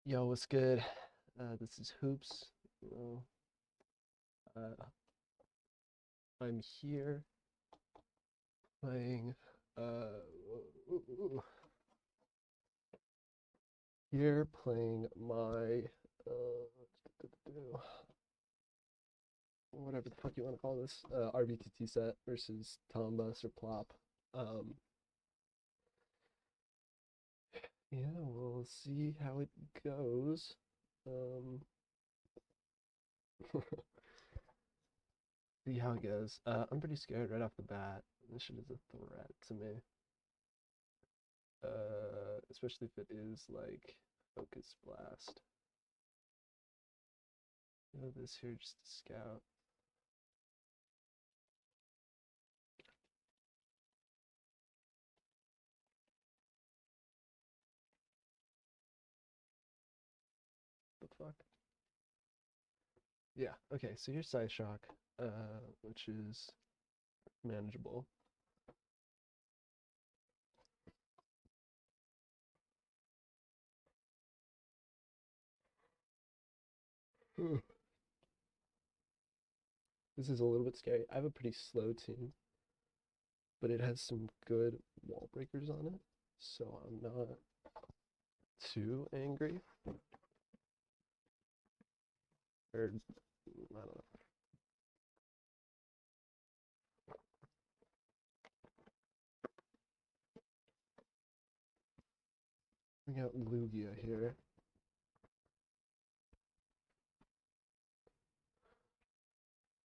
Yo, what's good? This is Hoops. Uh, I'm here playing. Here playing my whatever the fuck you want to call this RBTT set versus Tombus or Plop. Um, yeah, we'll see how it goes. Um, see how it goes. I'm pretty scared right off the bat. This shit is a threat to me. Especially if it is like Focus Blast. This here just to scout. The fuck? Yeah, okay, so here's Side Shock, which is manageable. This is a little bit scary. I have a pretty slow team, but it has some good wall breakers on it, so I'm not too angry. Or, I don't know. We got Lugia here.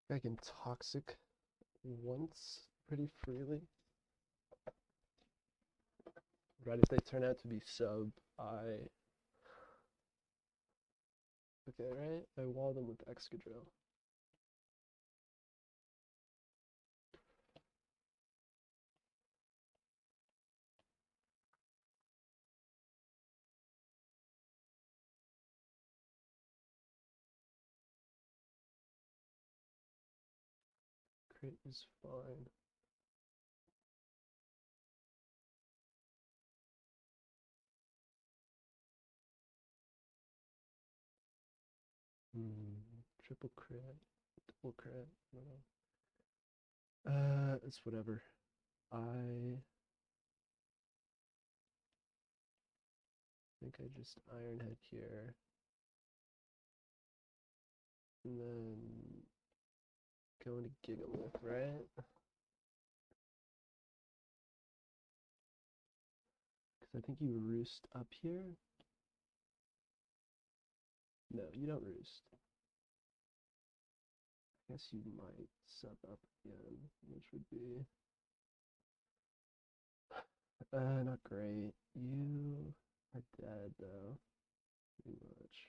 I can Toxic once pretty freely. Right, if they turn out to be sub, I... Okay, right? I wall them with Excadrill. Crit is fine. Triple crit, double crit, I don't know. It's whatever. I think I just Iron Head here. And then go into Gigalith, right? Because I think you roost up here. No, you don't roost. I guess you might sub up again, which would be not great. You are dead though, pretty much.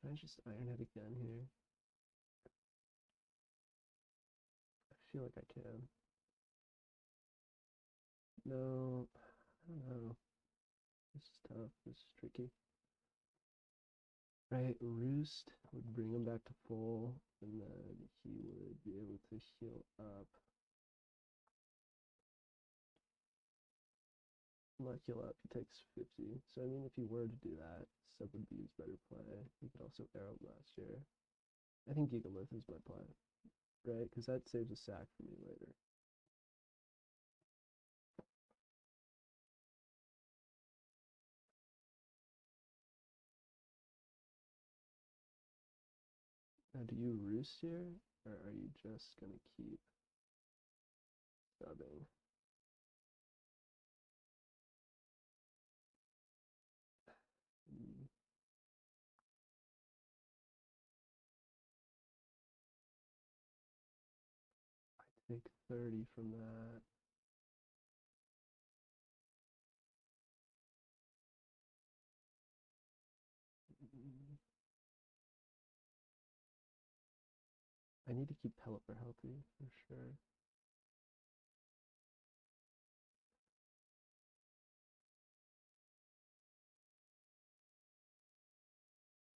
Can I just Iron Head again here? I feel like I can. No, I don't know. This is tough. This is tricky. Right, Roost would bring him back to full, and then he would be able to heal up. Not heal up, he takes 50. So, I mean, if he were to do that, Sub would be his better play. He could also Arrow Blast here. I think Gigalith is my play, right? Because that saves a sack for me later. Now, do you Roost here, or are you just going to keep subbing? I take 30 from that. I need to keep Pelipper healthy for sure.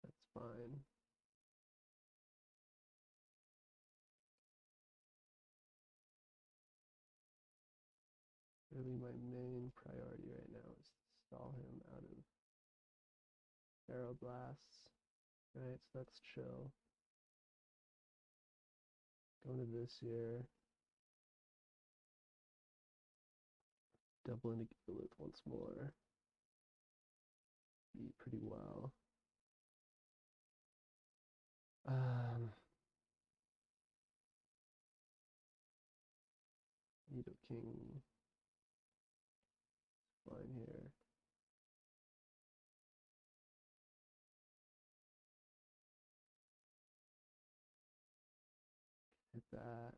That's fine. Really, my main priority right now is to stall him Aeroblasts. Right, so that's chill. Going to this year. Double into Gigalith once more. Eat pretty well. Nidoking. Fine here. Hit that.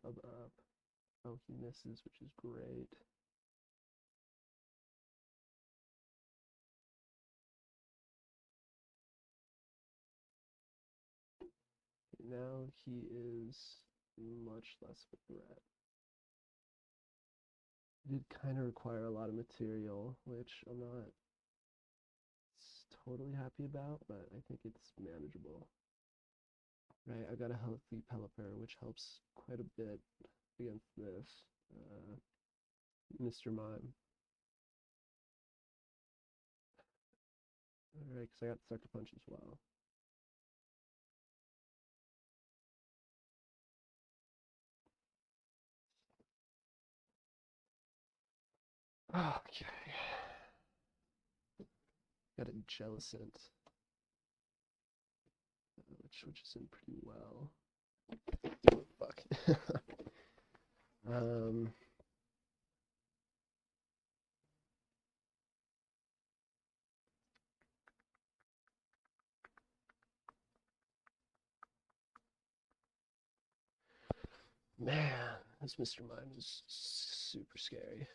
Sub up. Oh, he misses, which is great. Now he is much less of a threat. It did kind of require a lot of material, which I'm not totally happy about, but I think it's manageable. Right, I got a healthy Pelipper, which helps quite a bit against this Mr. Mime. Alright, because I got Sucker Punch as well. Okay. Got a Jellicent, which is in pretty well. Oh, fuck. Man, this Mr. Mime is super scary.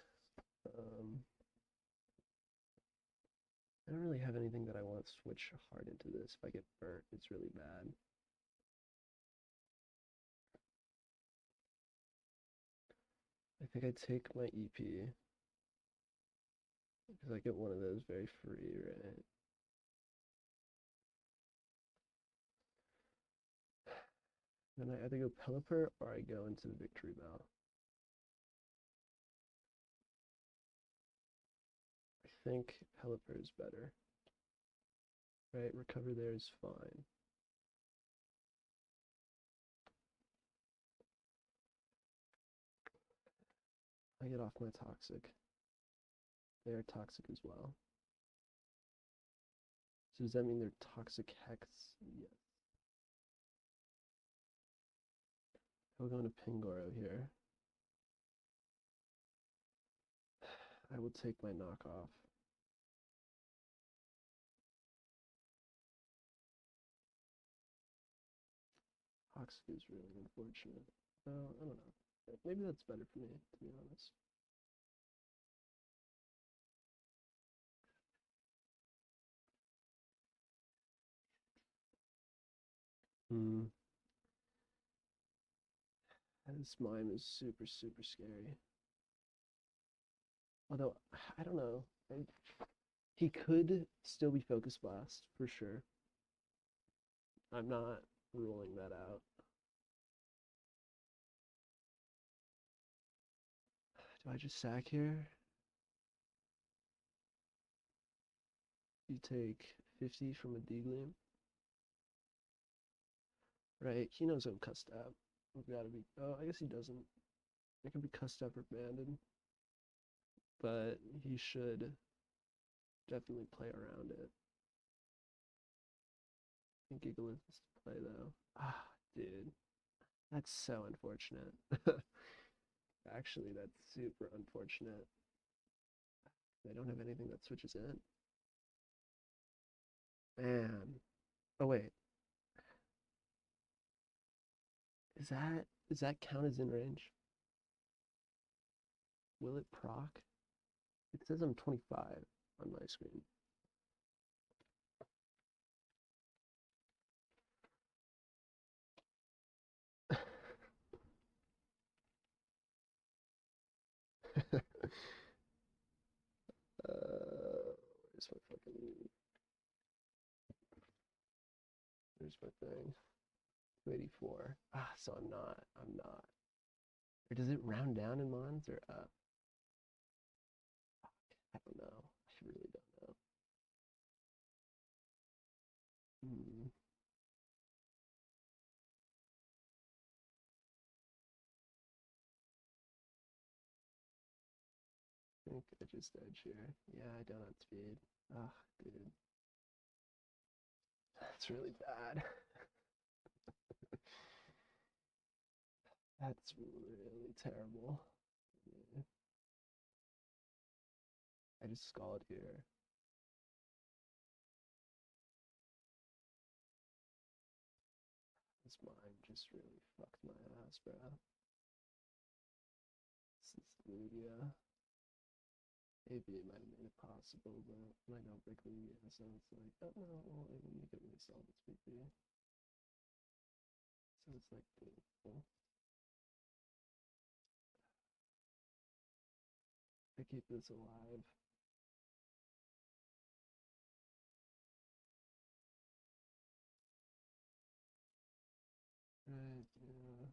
I don't really have anything that I want to switch hard into this. If I get burnt, it's really bad. I think I take my EP because I get one of those very free, right? Then I either go Pelipper or I go into the Victory Bell. I think Pelipper is better. Right, recover there is fine. I get off my Toxic. They are toxic as well. So does that mean they're Toxic Hex? Yes. I'll go into Pingoro here. I will take my knockoff. Toxic is really unfortunate. I don't know. Maybe that's better for me, to be honest. This mime is super, super scary. Although, I don't know. He could still be Focus Blast, for sure. I'm not ruling that out. Do I just sack here? You take 50 from a D-Gleam. Right, he knows I'm cussed out. We've got to be. Oh, I guess he doesn't. It can be cussed up or banded. But he should definitely play around it. I think Gigalith is to play though. Ah, dude. That's so unfortunate. Actually, that's super unfortunate. They don't have anything that switches in. Man. Oh wait. Does that count as in range? Will it proc? It says I'm 25 on my screen. Where's my fucking... There's my thing. 284. Ah, so I'm not. Or does it round down in mons or up? think I just edge here. Yeah, I don't have speed. Ah, dude. That's really bad. That's really terrible. Yeah. I just scald here. This mine just really fucked my ass, bro. This is Lugia. Maybe it might have made it possible, but I don't break Lugia, so it's like, oh no, well, I can make it myself, it's BP. So it's like, painful. I keep this alive. Right, yeah.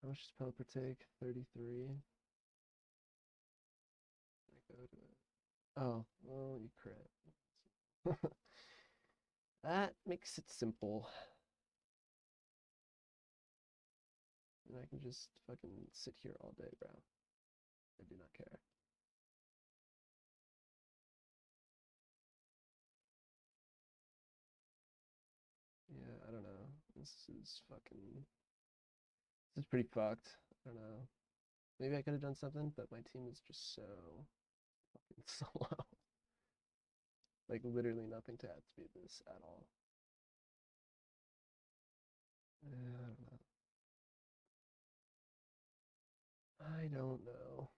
How much does Pelipper take? 33. I go to it. Oh, well, you crit. That makes it simple. And I can just fucking sit here all day, bro. I do not care. Yeah, I don't know. This is fucking. This is pretty fucked. I don't know. Maybe I could have done something, but my team is just so fucking slow. Like literally nothing to outspeed this at all. Yeah, I don't know. I don't know.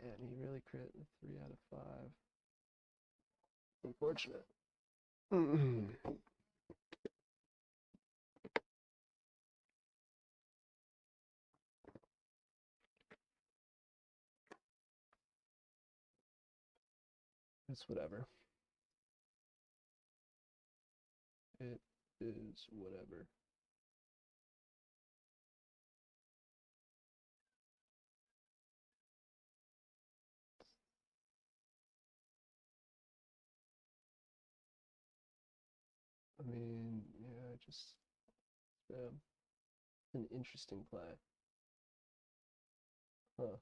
Man, he really crit 3 out of 5. Unfortunate. It's whatever. It is whatever. I mean, yeah, just an interesting play. Huh.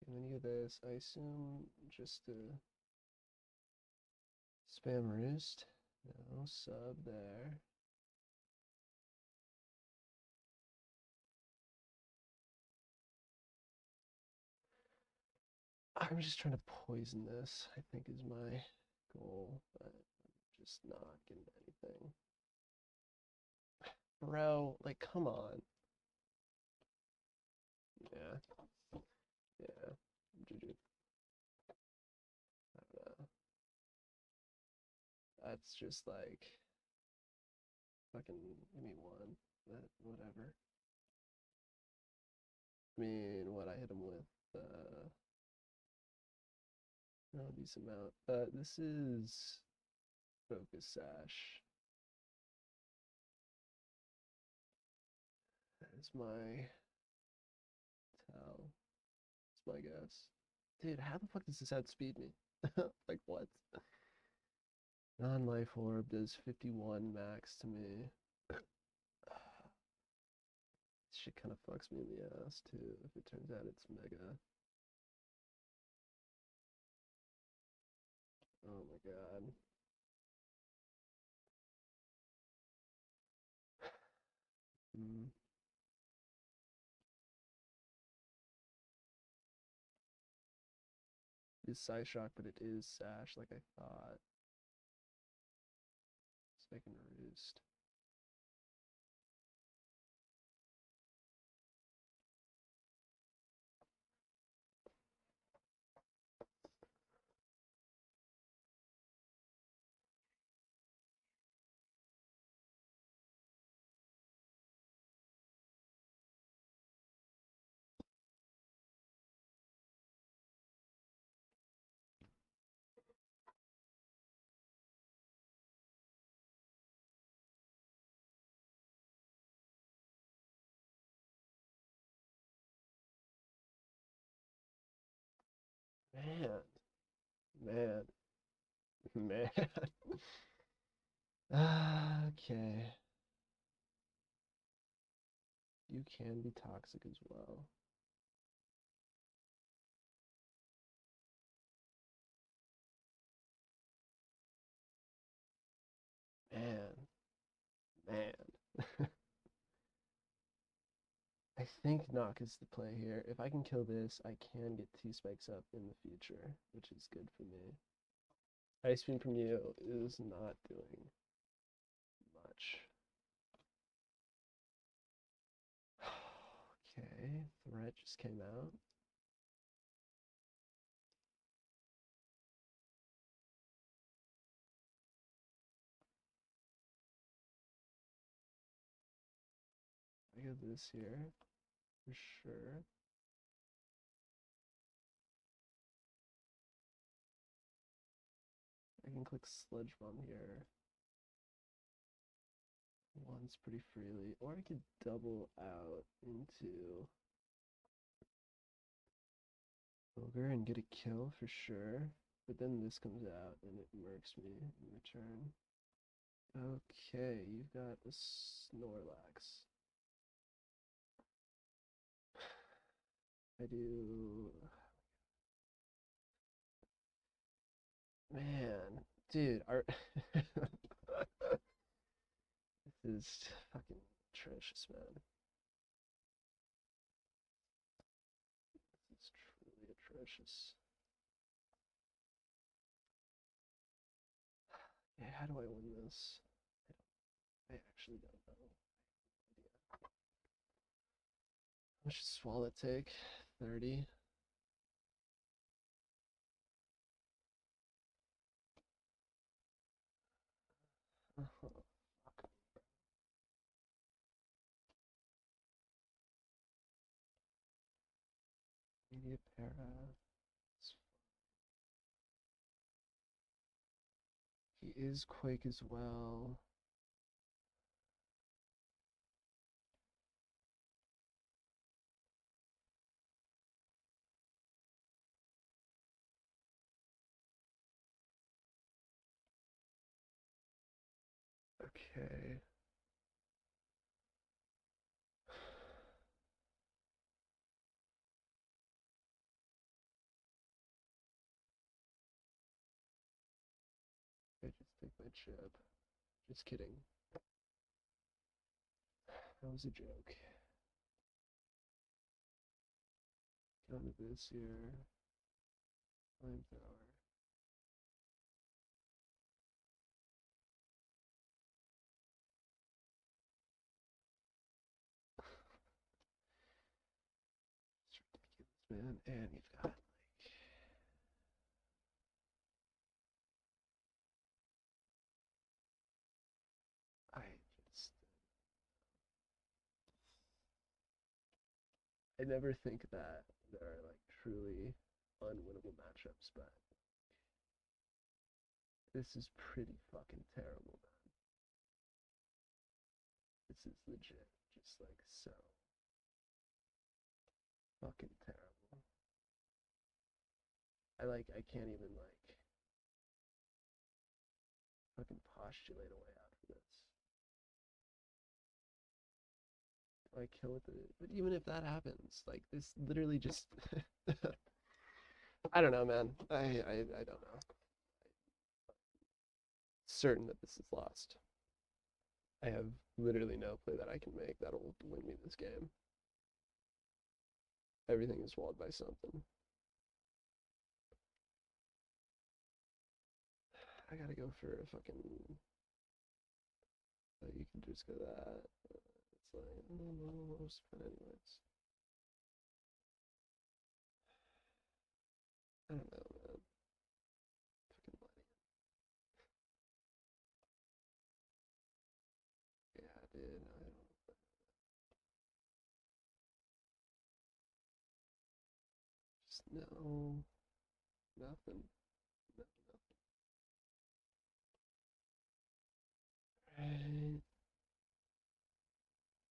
And then you get this, I assume just to spam roost. No sub there. I'm just trying to poison this, I think is my goal, but I'm just not getting anything. Bro, like, come on. Yeah, yeah. GG. I don't know. That's just like, fucking, give me one. But whatever. I mean, what I hit him with, a decent amount. This is Focus Sash. That is my tell. That's my guess. Dude, how the fuck does this outspeed me? Like, what? Non-life orb does 51 max to me. This shit kind of fucks me in the ass, too, if it turns out it's mega. Oh my god. Mm. It's Psyshock, but it is Sash, like I thought. So I can roost. Man, man, man. Okay. You can be toxic as well. Man, man. I think knock is the play here. If I can kill this, I can get two spikes up in the future, which is good for me. Ice beam from you is not doing much. Okay, threat just came out. I got this here for sure. I can click Sludge Bomb here once pretty freely, or I could double out into Ogre and get a kill for sure. But then this comes out and it mercs me in return. Okay, you've got a Snorlax. I do. Man, dude, this is fucking atrocious, man. This is truly atrocious. Yeah, how do I win this? I actually don't know. How much does Swallow take? 30. Oh, fuck. Media para. He is Quake as well. Okay. I just take my chip. Just kidding. That was a joke. Get onto this here. Flamethrower. It's ridiculous, man. And you've got like I just I never think that there are like truly unwinnable matchups, but this is pretty fucking terrible, man. This is legit just like so fucking terrible. I can't even like fucking postulate a way out of this. Do I kill with it? But even if that happens, like this literally just I don't know, man. I don't know. Certain that this is lost. I have literally no play that I can make that'll win me this game. Everything is walled by something. I gotta go for a fucking. You can just go that. It's like, no, I'll spin anyways. I don't know, man. Fucking money. Yeah, dude. I don't. Just no. Nothing. No, nothing. Right.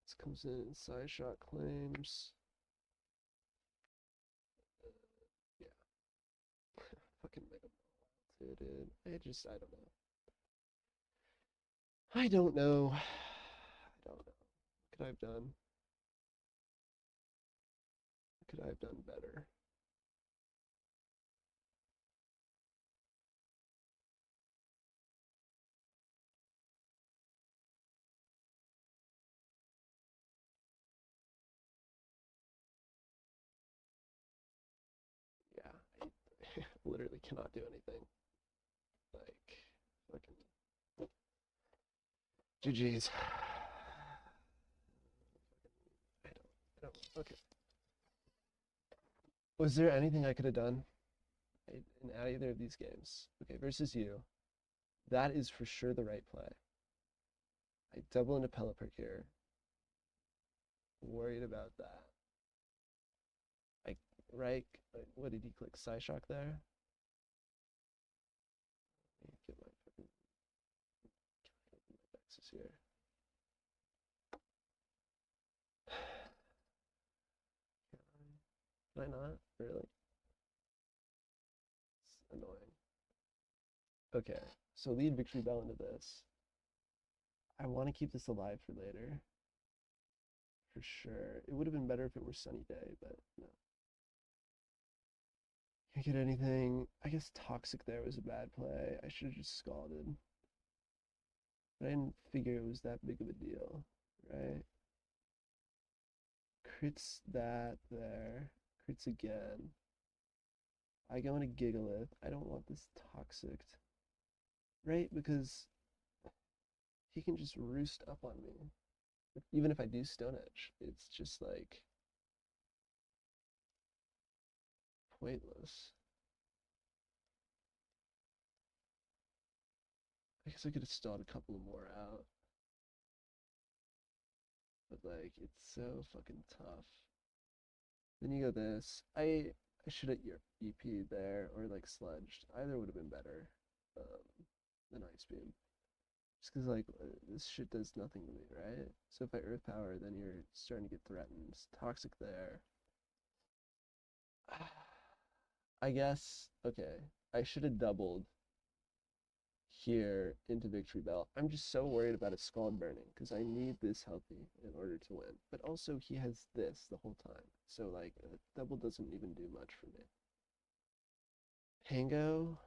This comes in side shot claims. Yeah. dude. I don't know. I don't know. I don't know. What could I have done? What could I have done better? Yeah, I literally cannot do anything. Like, fucking GG's. I don't, okay. Was there anything I could have done in either of these games? Okay, versus you. That is for sure the right play. I double into Pelipper here. Worried about that. I right? What did he click? Psyshock there? Let me get my fucking Nexus here. Can I not? Really? It's annoying. Okay, so lead Victory Bell into this. I want to keep this alive for later. For sure. It would have been better if it were Sunny Day, but no. Can't get anything. I guess Toxic there was a bad play. I should have just Scalded. But I didn't figure it was that big of a deal, right? Crits that there. Crits again. I go into Gigalith. I don't want this Toxic, right? Because he can just roost up on me. Even if I do Stone Edge, it's just like pointless. I guess I could have stalled a couple more out. But like it's so fucking tough. Then you go this. I should have EP there or like sludged. Either would have been better than Ice Beam. Just because like this shit does nothing to me, right? So if I Earth Power, then you're starting to get threatened. Toxic there. I guess okay. I should have doubled here into Victory Bell. I'm just so worried about his Scald burning because I need this healthy in order to win. But also he has this the whole time. So like a double doesn't even do much for me. Pango,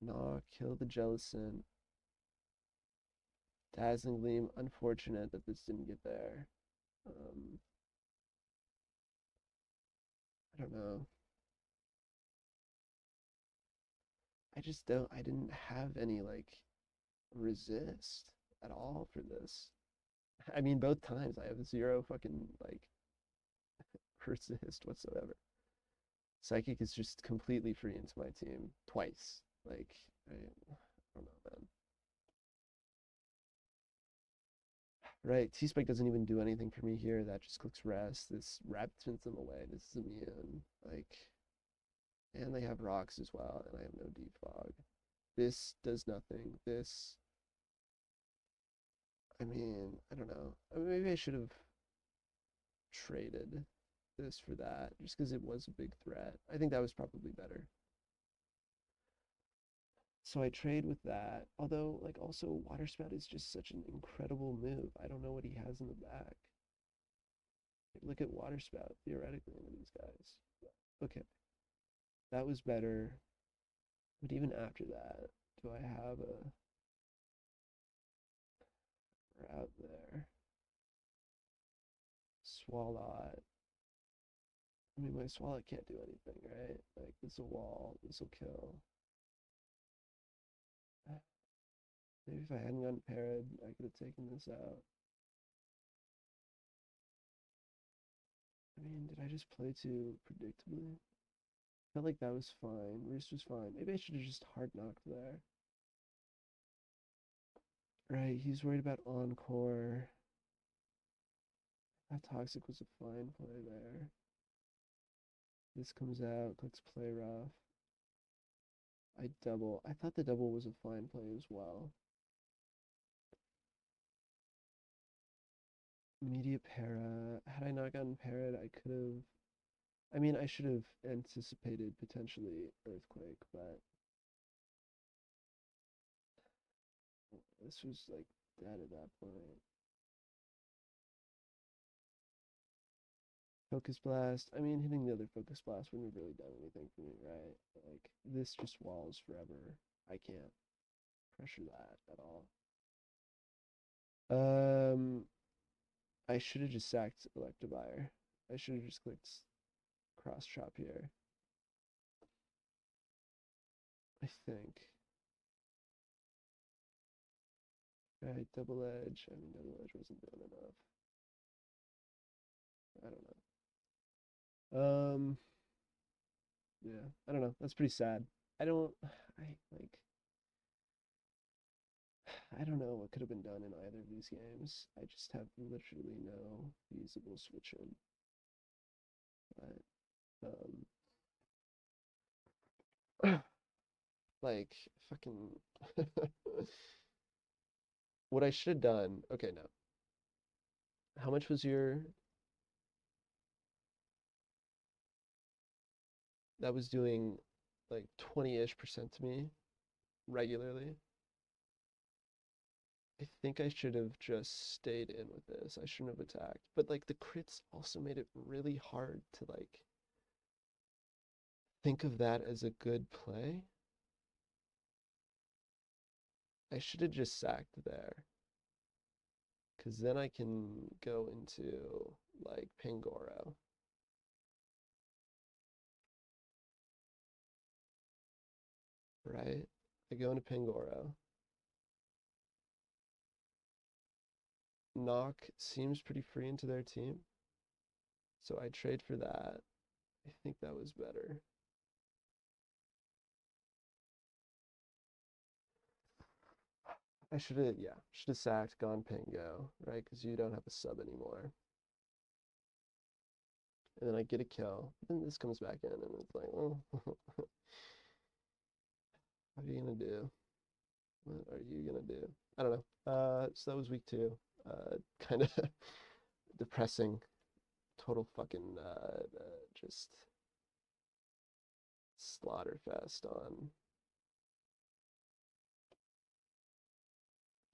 Nah, kill the Jellicent. Dazzling Gleam, unfortunate that this didn't get there. Um, I don't know. I didn't have any like resist at all for this. I mean, both times I have zero fucking like resist whatsoever. Psychic is just completely free into my team twice. Like, I don't know, man. Right, T-Spike doesn't even do anything for me here. That just clicks rest. This Wrap turns them away. This is immune. Like, and they have rocks as well, and I have no defog. This does nothing. This, I mean, I don't know. I mean, maybe I should have traded this for that, just because it was a big threat. I think that was probably better. So I trade with that. Although, like, also Water Spout is just such an incredible move. I don't know what he has in the back. Like, look at Water Spout theoretically into these guys. Okay, that was better. But even after that, do I have a route there? Swalot. I mean, my Swalot can't do anything, right? Like, it's a wall. This will kill. Maybe if I hadn't gotten parried, I could have taken this out. I mean, did I just play too predictably? Felt like that was fine. Roost was fine. Maybe I should have just hard knocked there. Right, he's worried about Encore. That Toxic was a fine play there. This comes out, let's play rough. I double. I thought the double was a fine play as well. Media para. Had I not gotten parried, I could have. I mean, I should have anticipated potentially Earthquake, but This was like dead at that point. Focus blast. I mean, hitting the other focus blast wouldn't have really done anything for me, right? Like, this just walls forever. I can't pressure that at all. I should have just sacked Electivire. I should have just clicked cross chop here. I think. Right, double edge. I mean, double edge wasn't doing enough. I don't know. Yeah, I don't know. That's pretty sad. I don't, I like, I don't know what could have been done in either of these games. I just have literally no feasible switch in. But, like, fucking, what I should have done. Okay, no. How much was your, that was doing like 20-ish% to me regularly. I think I should have just stayed in with this. I shouldn't have attacked. But like the crits also made it really hard to like think of that as a good play. I should have just sacked there. Because then I can go into like Pangoro. Right? I go into Pangoro. Knock seems pretty free into their team. So I trade for that. I think that was better. I should have, yeah, should have sacked, gone Pango, right? Because you don't have a sub anymore. And then I get a kill. Then this comes back in, and it's like, well, what are you gonna do? What are you gonna do? I don't know. So that was week 2. Kind of depressing. Total fucking just slaughter fest on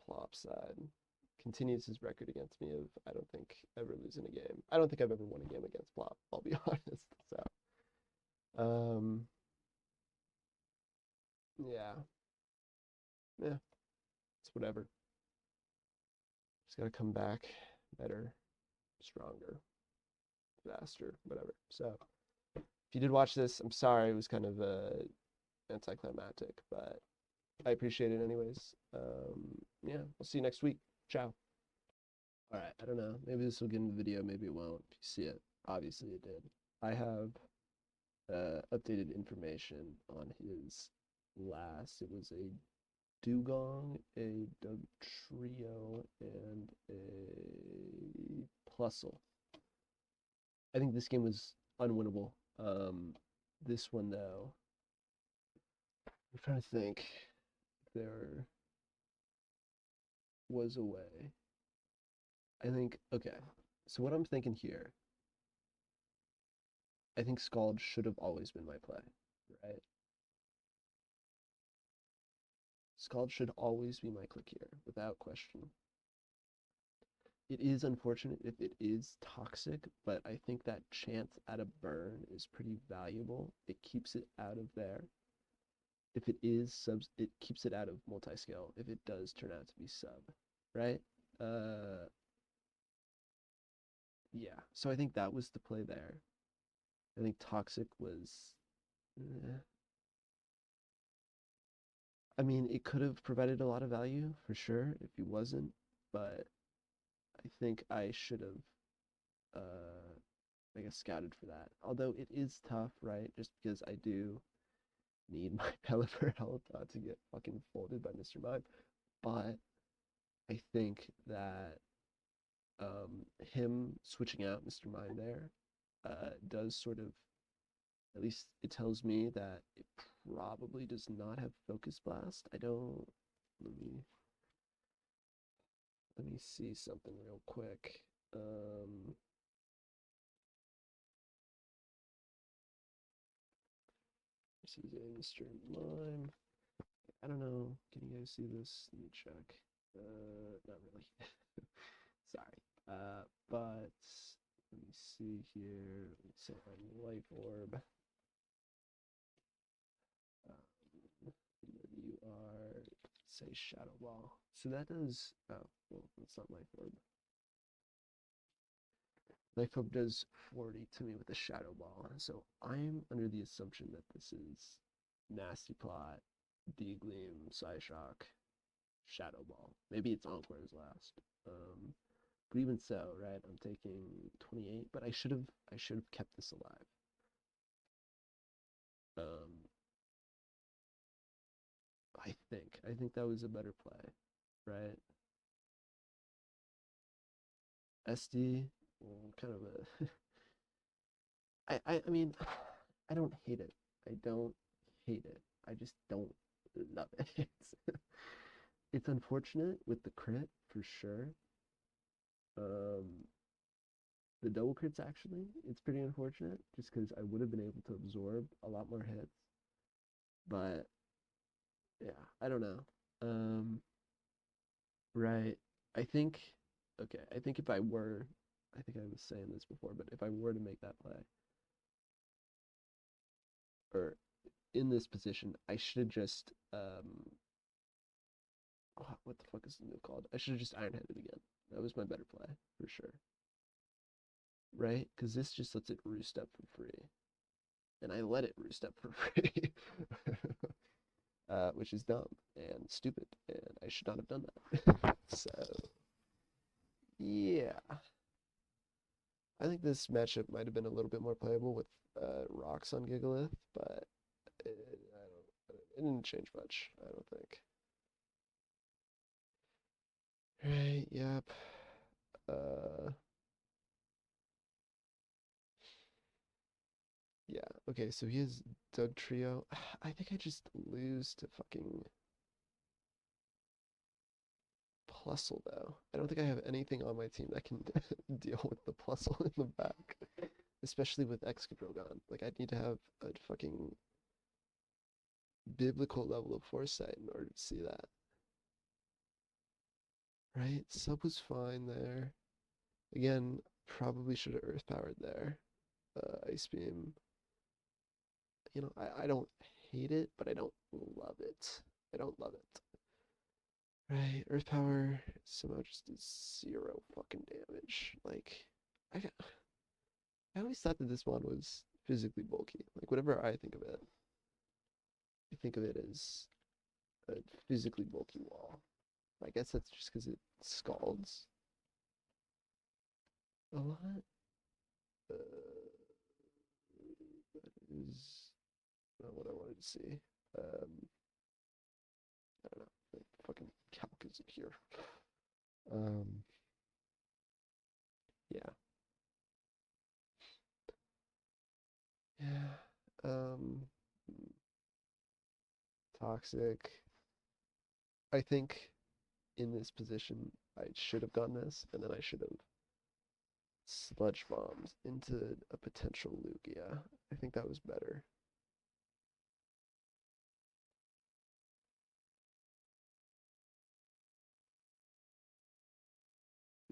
Plop side. Continues his record against me of I don't think ever losing a game. I don't think I've ever won a game against Plop. I'll be honest. So, um, yeah, yeah, it's whatever. Just gotta come back better, stronger, faster, whatever. So, if you did watch this, I'm sorry it was kind of anticlimactic, but I appreciate it anyways. Yeah, I'll see you next week. Ciao. All right, I don't know. Maybe this will get in the video, maybe it won't. If you see it, obviously it did. I have updated information on his last. It was a Dugong, a Dugtrio, and a Plusle. I think this game was unwinnable. This one though, I'm trying to think if there was a way. I think okay. So what I'm thinking here, I think Scald should have always been my play, right? Scald should always be my click here, without question. It is unfortunate if it is toxic, but I think that chance at a burn is pretty valuable. It keeps it out of there. If it is subs, it keeps it out of multi-scale if it does turn out to be sub, right? Uh, yeah. So I think that was the play there. I think toxic was. eh. I mean, it could have provided a lot of value for sure if he wasn't, but I think I should have, I guess, scouted for that. Although it is tough, right? Just because I do need my Pelipper health to get fucking folded by Mr. Mime. But I think that him switching out Mr. Mime there does sort of, at least it tells me that it probably does not have Focus Blast. I don't, let me, let me see something real quick. This is a Mr. Mime. I don't know. Can you guys see this? Let me check. Not really. Sorry. But let me see here. Let me say life orb. And then you are, say, shadow ball. So that does. Oh, well, that's not life orb. Life orb does 40 to me with a shadow ball. So I'm under the assumption that this is nasty plot, degleam, psyshock, shadow ball. Maybe it's Encore's last. But even so, right? I'm taking 28, but I should have kept this alive. Um, I think that was a better play, right? SD, well, kind of a. I mean, I don't hate it. I don't hate it. I just don't love it. It's unfortunate with the crit for sure. Um, the double crits actually, it's pretty unfortunate just because I would have been able to absorb a lot more hits. But yeah, I don't know. Um, right. I think, okay, I think if I were, I think I was saying this before, but if I were to make that play, or in this position, I should have just, what the fuck is the move called? I should have just Iron Headed again. That was my better play, for sure. Right? Because this just lets it roost up for free. And I let it roost up for free. Which is dumb and stupid, and I should not have done that. So, yeah. I think this matchup might have been a little bit more playable with rocks on Gigalith, but it didn't change much, I don't think. Right, yep. Uh, yeah, okay, so he has Doug Trio. I think I just lose to fucking Plusle, though. I don't think I have anything on my team that can deal with the Plusle in the back, especially with Excadrill. Like, I'd need to have a fucking biblical level of foresight in order to see that. Right? Sub was fine there. Again, probably should have Earth Powered there. Ice Beam. I don't hate it, but I don't love it. I don't love it. Right, Earth Power somehow just does zero fucking damage. Like, I, I always thought that this mod was physically bulky. Like, whenever I think of it, I think of it as a physically bulky wall. I guess that's just because it scalds a lot. Uh, that is not what I wanted to see. I don't know. The fucking calc is here. Um, yeah, yeah. Um, Toxic. I think in this position, I should have done this, and then I should have sludge bombed into a potential Lugia. I think that was better.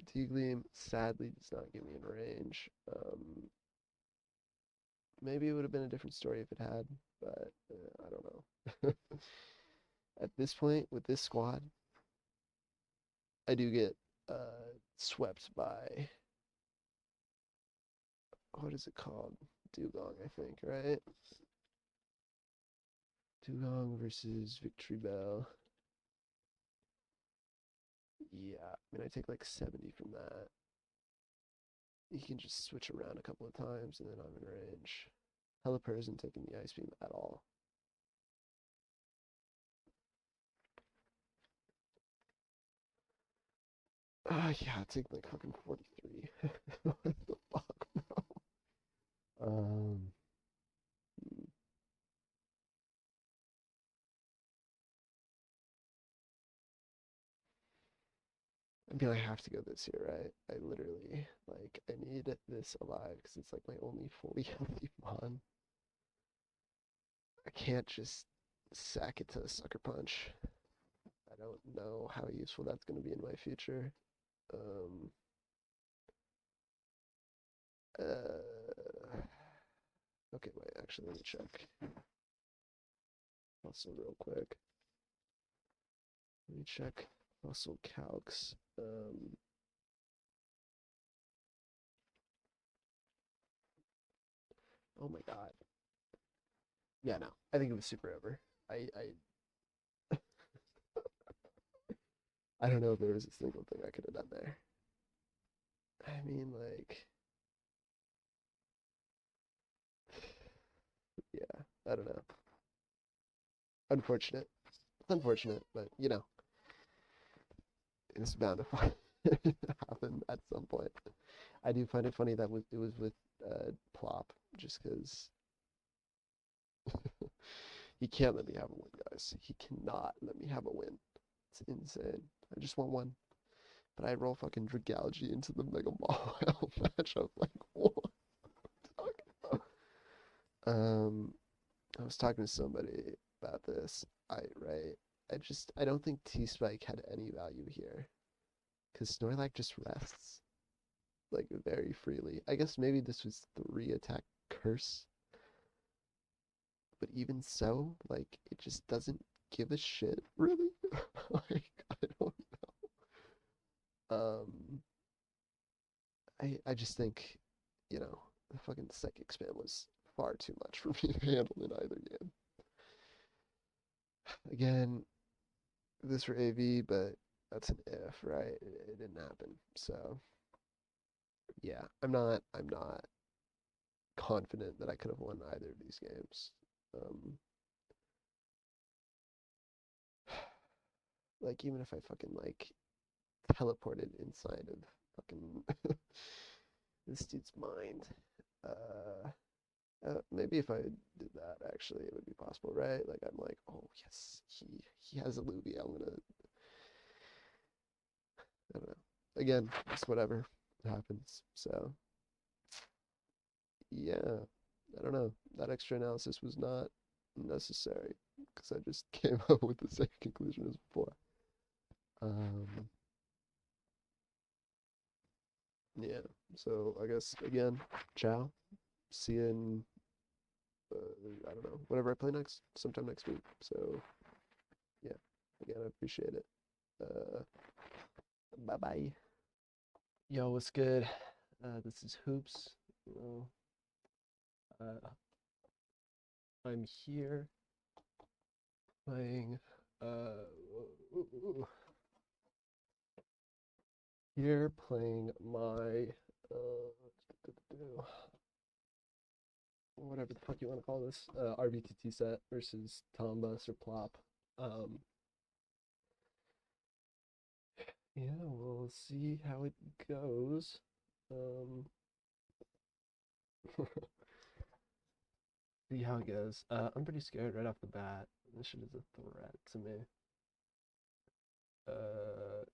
T-Gleam sadly does not get me in range. Maybe it would have been a different story if it had, but I don't know. At this point, with this squad, I do get swept by, what is it called? Dugong, I think, right? Dugong versus Victory Bell. Yeah, I mean, I take like 70 from that. You can just switch around a couple of times and then I'm in range. Pelipper isn't taking the Ice Beam at all. Yeah, I take like fucking 43. What the fuck, bro? Um, I feel I have to go this year, right? I literally, like, I need this alive because it's like my only fully healthy mon. I can't just sack it to a Sucker Punch. don't know how useful that's going to be in my future. Um, okay, wait, actually, let me check. Also, real quick. Let me check muscle calcs. Oh my god. Yeah, no, I think it was super over. I don't know if there was a single thing I could have done there. I mean, like, yeah, I don't know. Unfortunate. It's unfortunate, but you know, it's bound to happen at some point. I do find it funny that it was with Plop, just because he can't let me have a win, guys. He cannot let me have a win. It's insane. I just want one. But I roll fucking Dragalge into the Mega Ball matchup. Like, what? I was talking to somebody about this. I don't think T Spike had any value here. Because Snorlax just rests like very freely. I guess maybe this was 3 attack curse. But even so, like it just doesn't give a shit, really. Like I don't um I just think, you know, the fucking psychic spam was far too much for me to handle in either game. Again, this for AV, but that's an if, right? It didn't happen. So yeah, I'm not confident that I could have won either of these games. Um, like even if I fucking like teleported inside of fucking this dude's mind, maybe if I did that, actually, it would be possible, right? Like I'm like, oh yes, he has a Lugia. I don't know. Again, just whatever happens. So yeah, I don't know. That extra analysis was not necessary because I just came up with the same conclusion as before. Um, yeah. So I guess again, ciao. See you in I don't know, whenever I play next, sometime next week. So yeah, again, I appreciate it. Bye bye. Yo, what's good? This is Hoops. Uh, I'm here playing. Here playing my whatever the fuck you want to call this RBTT set versus Tombus or Plop. Um, yeah, we'll see how it goes. Um, see how it goes. I'm pretty scared right off the bat. This shit is a threat to me.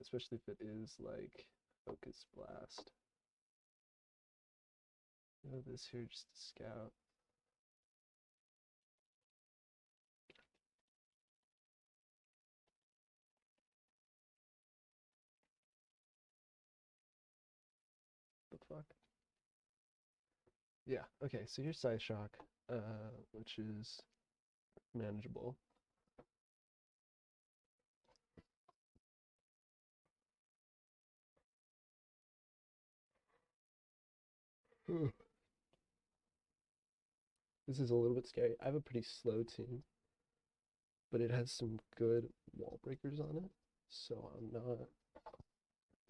Especially if it is like Focus Blast. You know, this here just to scout. The fuck? Yeah, okay, so here's Psyshock, which is manageable. This is a little bit scary. I have a pretty slow team, but it has some good wall breakers on it, so I'm not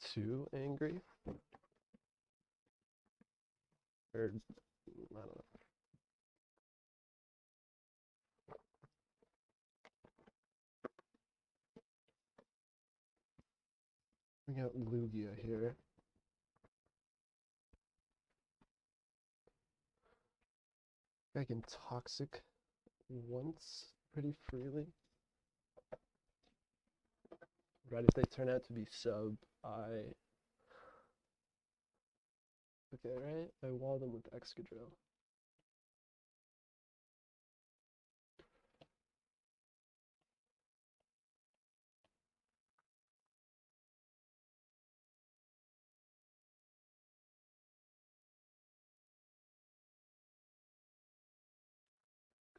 too angry. Or, I don't know. Bring out Lugia here. I can Toxic once pretty freely. Right, if they turn out to be sub, okay, right? I wall them with Excadrill.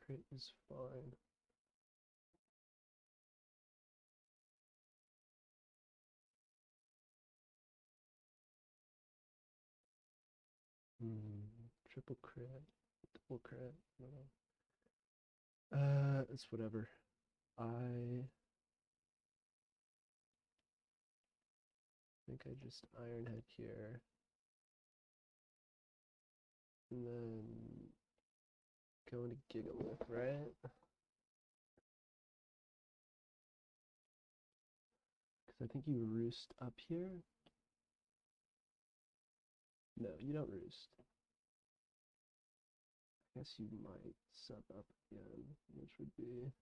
Crit is fine. Triple crit, double crit, I don't know. It's whatever. I think I just Iron Head here. And then go into Gigalith, right? Because I think you roost up here. No, you don't roost. I guess you might sub up again, which would be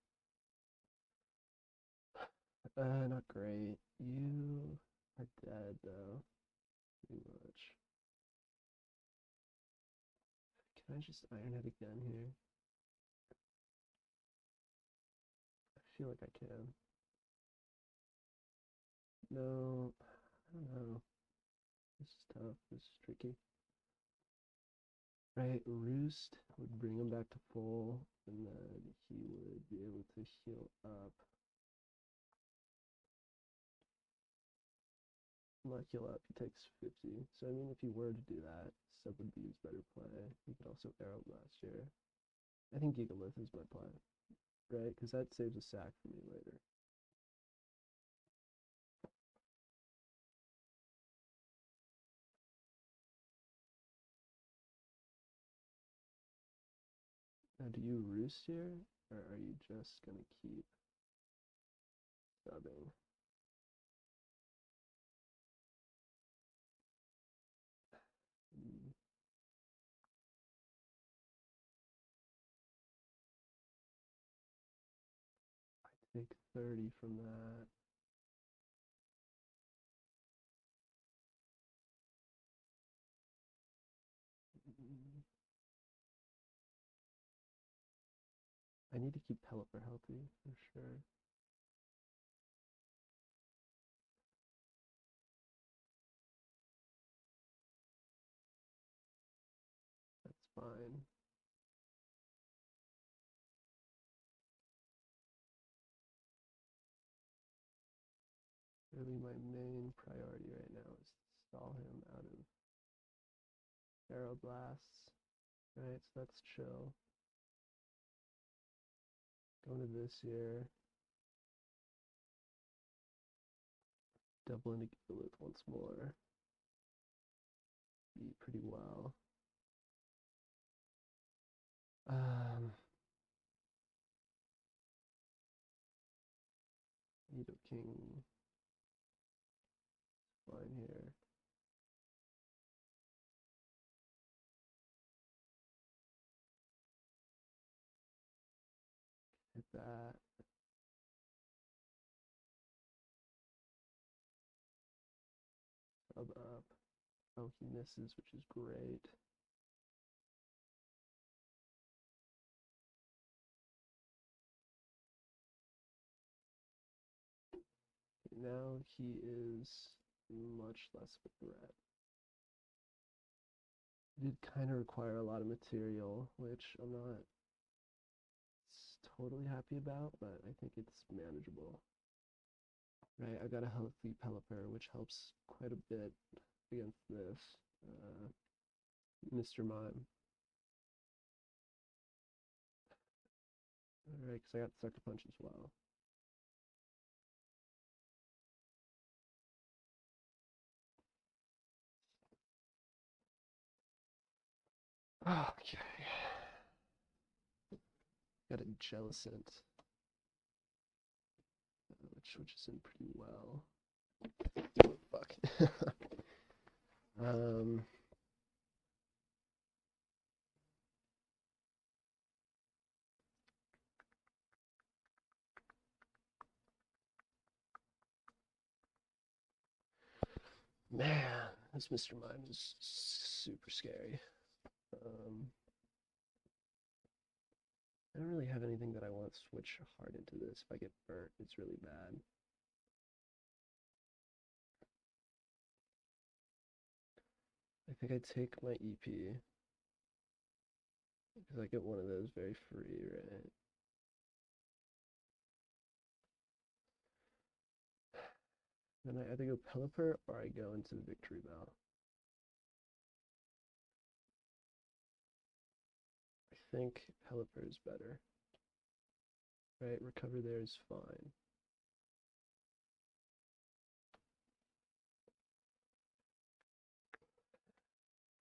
not great. You are dead though, pretty much. Can I just Iron Head again here? I feel like I can. No, I don't know. This is tough. This is tricky. Right, Roost would bring him back to full, and then he would be able to heal up. Not heal up, he takes 50. So, I mean, if you were to do that, Sub would be his better play. He could also Arrow Blast here. I think Gigalith is my play, right? Because that saves a sack for me later. Now, do you Roost here, or are you just going to keep subbing? I take 30 from that. I need to keep Pelipper healthy, for sure. That's fine. Really, my main priority right now is to stall him out of Arrow Blasts. Right, so that's chill. Going to this here. Double into Gigalith once more. Be pretty well. Nidoking. Fine here. Hit that. Sub up. Oh, he misses, which is great. Now he is much less of a threat. It did kind of require a lot of material, which I'm not totally happy about, but I think it's manageable. Right, I got a healthy Pelipper, which helps quite a bit against this Mr. Mime. Alright, because I got Sucker Punch as well. Okay. Got a Jellicent, which is in pretty well. Oh, fuck. Man, this Mr. Mime is super scary. I don't really have anything that I want to switch hard into this. If I get burnt, it's really bad. I think I take my EP. Because I get one of those very free, right? Then I either go Pelipper or I go into the Victory Bell. I think Pelipper is better. Right? Recover there is fine.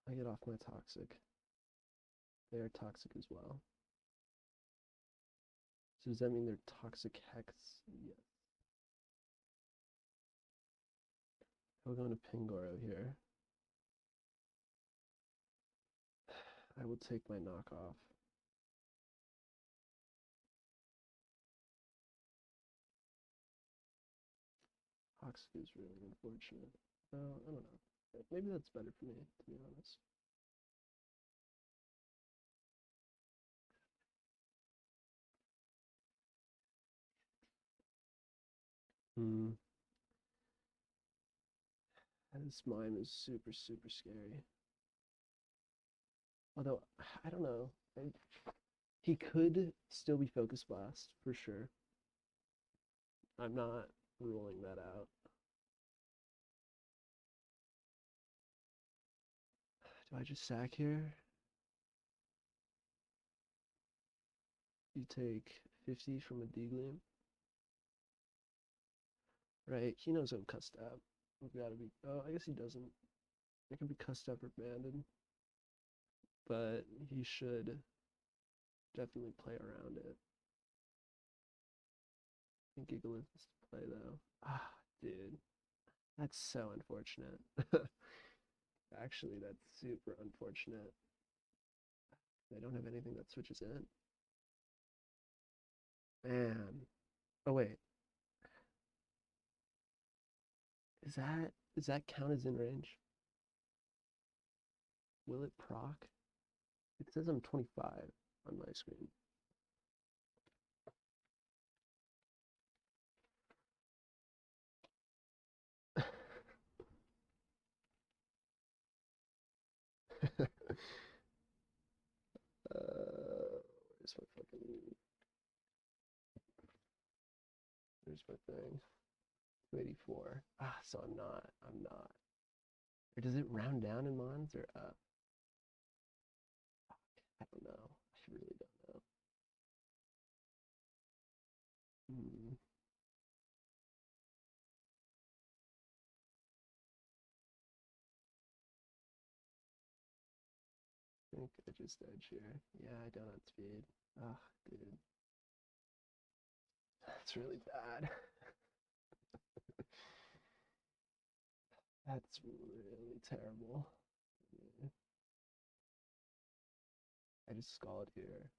I get off my Toxic. They are toxic as well. So does that mean they're Toxic Hex? Yes. I'll go into Pingoro here. I will take my knockoff. Toxic is really unfortunate. I don't know. Maybe that's better for me, to be honest. Hmm. This mime is super, super scary. Although, I don't know. He could still be Focus Blast, for sure. I'm not ruling that out. Do I just sack here? You take 50 from a D-Gleam. Right, he knows I'm cussed up. We've got to be. Oh, I guess he doesn't. It can be cussed up or banded, but he should definitely play around it. I think Gigalith is to play though. Ah, dude, that's so unfortunate. Actually, that's super unfortunate. They don't have anything that switches in. Man. Oh wait, does that count as in range? Will it proc? It says I'm 25 on my screen. Where's my fucking? There's my thing. 284. Ah, so I'm not. I'm not. Or does it round down in Mons or up? I don't know. I really don't know. Hmm. I think I just edge here. Yeah, I don't have speed. Ah, dude. That's really bad. That's really terrible. I just scald here.